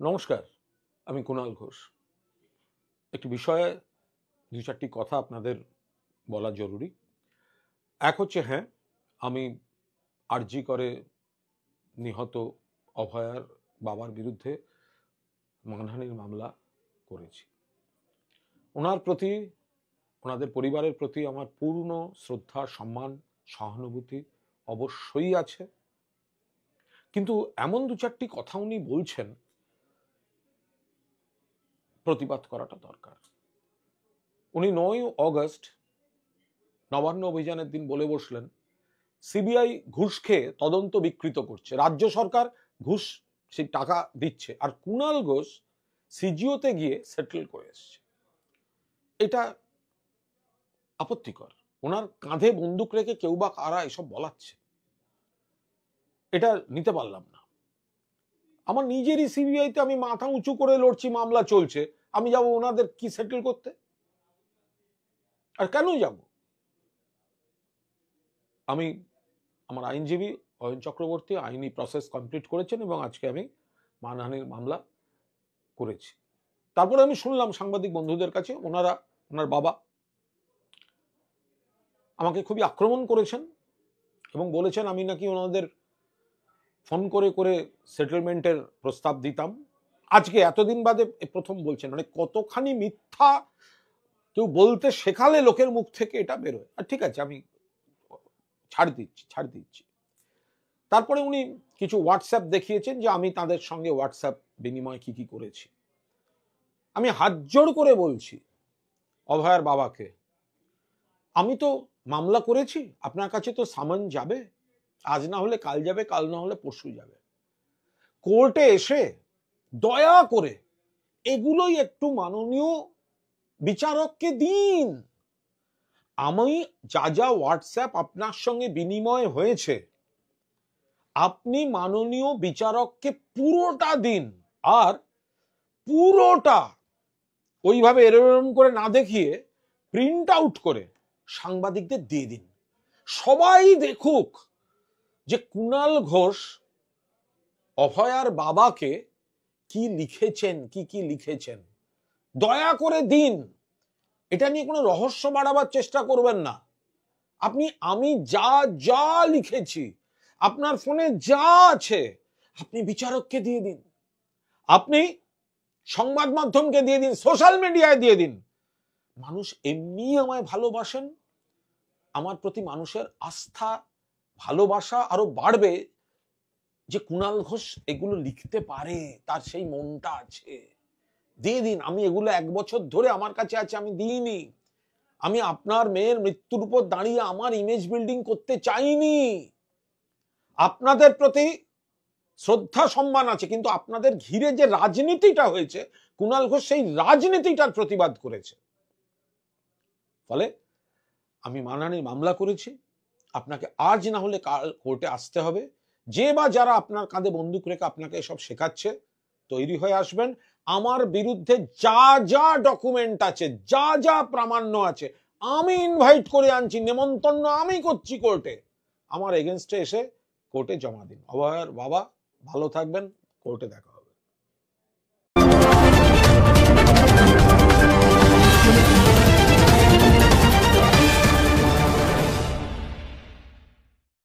নমস্কার, আমি কুণাল ঘোষ। একটি বিষয়ে দু চারটি কথা আপনাদের বলা জরুরি। এক হচ্ছে, হ্যাঁ, আমি আরজি করে নিহত অভয়ার বাবার বিরুদ্ধে মানহানির মামলা করেছি। ওনার প্রতি, ওনাদের পরিবারের প্রতি আমার পূর্ণ শ্রদ্ধা, সম্মান, সহানুভূতি অবশ্যই আছে। কিন্তু এমন দু চারটি কথা উনি বলছেন, প্রতিবাদ করাটা দরকার। উনি 9 অগস্ট নবান্ন অভিযানের দিন বলে বসলেন, সিবিআই ঘুষ খেয়ে তদন্ত বিকৃত করছে, রাজ্য সরকার ঘুষ সেই টাকা দিচ্ছে, আর কুণাল ঘোষ সিজিওতে গিয়ে সেটেল করে এসছে। এটা আপত্তিকর। ওনার কাঁধে বন্দুক রেখে কেউ বা কারা এসব বলাচ্ছে, এটা নিতে পারলাম না। আমার নিজেরই সিবিআইতে আমি মাথা উঁচু করে লড়ছি, মামলা চলছে, আমি যাব ওনাদের কি সেটেল করতে? আর কেন যাব? আমি, আমার আইনজীবী অয়ন চক্রবর্তী আইনি প্রসেস কমপ্লিট করেছেন এবং আজকে আমি মানহানির মামলা করেছি। তারপরে আমি শুনলাম সাংবাদিক বন্ধুদের কাছে, ওনার বাবা আমাকে খুবই আক্রমণ করেছেন এবং বলেছেন আমি নাকি ওনাদের ফোন করে করে সেটেলমেন্টের প্রস্তাব দিতাম। আজকে এতদিন বাদে প্রথম বলছেন, মানে কতখানি মিথ্যা কেউ বলতে শেখালে লোকের মুখ থেকে এটা বেরোয়। আর ঠিক আছে, আমি ছাড় দিচ্ছি। তারপরে উনি কিছু হোয়াটসঅ্যাপ দেখিয়েছেন যে আমি তাদের সঙ্গে হোয়াটসঅ্যাপ বিনিময় কি কি করেছি। আমি হাত জোড় করে বলছি অভয়ার বাবাকে, আমি তো মামলা করেছি, আপনার কাছে তো সামন যাবে, আজ না হলে কাল যাবে, কাল না হলে পরশু যাবে। কোর্টে এসে দয়া করে এগুলোই একটু মাননীয় বিচারককে দিন। আমি যা হোয়াটসঅ্যাপ আপনার সঙ্গে বিনিময় হয়েছে, আপনি মাননীয় বিচারককে পুরোটা দিন, আর পুরোটা ওইভাবে এরকম করে না দেখিয়ে প্রিন্ট আউট করে সাংবাদিকদের দিয়ে দিন। সবাই দেখুক যে কুণাল ঘোষ অভয়ার বাবাকে কি লিখেছেন, কি লিখেছেন। দয়া করে দিন। এটা নিয়ে কোনো রহস্য বাড়াবার চেষ্টা করবেন না। আমি যা লিখেছি, আপনার ফোনে যা আছে, আপনি বিচারককে দিয়ে দিন, আপনি সংবাদ মাধ্যমকে দিয়ে দিন, সোশ্যাল মিডিয়ায় দিয়ে দিন। মানুষ এমনি আমায় ভালোবাসেন, আমার প্রতি মানুষের আস্থা, ভালোবাসা আরো বাড়বে যে কুণাল ঘোষ এগুলো লিখতে পারে, তার সেই মনটা আছে। দিয়ে দিন। আমি এগুলো 1 বছর ধরে আমার কাছে আছে, আমি দিইনি। আমি আপনার মেয়ের মৃত্যুর উপর দাঁড়িয়ে আমার ইমেজ বিল্ডিং করতে চাইনি। আপনাদের প্রতি শ্রদ্ধা সম্মান আছে, কিন্তু আপনাদের ঘিরে যে রাজনীতিটা হয়েছে, কুণাল ঘোষ সেই রাজনীতিটার প্রতিবাদ করেছে। ফলে আমি মানহানির মামলা করেছি। আপনাকে আজ না হলে কাল কোর্টে আসতে হবে। যে বা যারা আপনার কাঁধে বন্দুক রেখে আপনাকে এসব শেখাচ্ছে, তৈরি হয়ে আসবেন। আমার বিরুদ্ধে যা ডকুমেন্ট আছে, যা প্রামাণ্য আছে, আমি ইনভাইট করে আনছি, নেমন্তন্ন আমি করছি কোর্টে। আমার এগেনস্টে এসে কোর্টে জমা দিন। অভয়ার বাবা ভালো থাকবেন, কোর্টে দেখা হবে।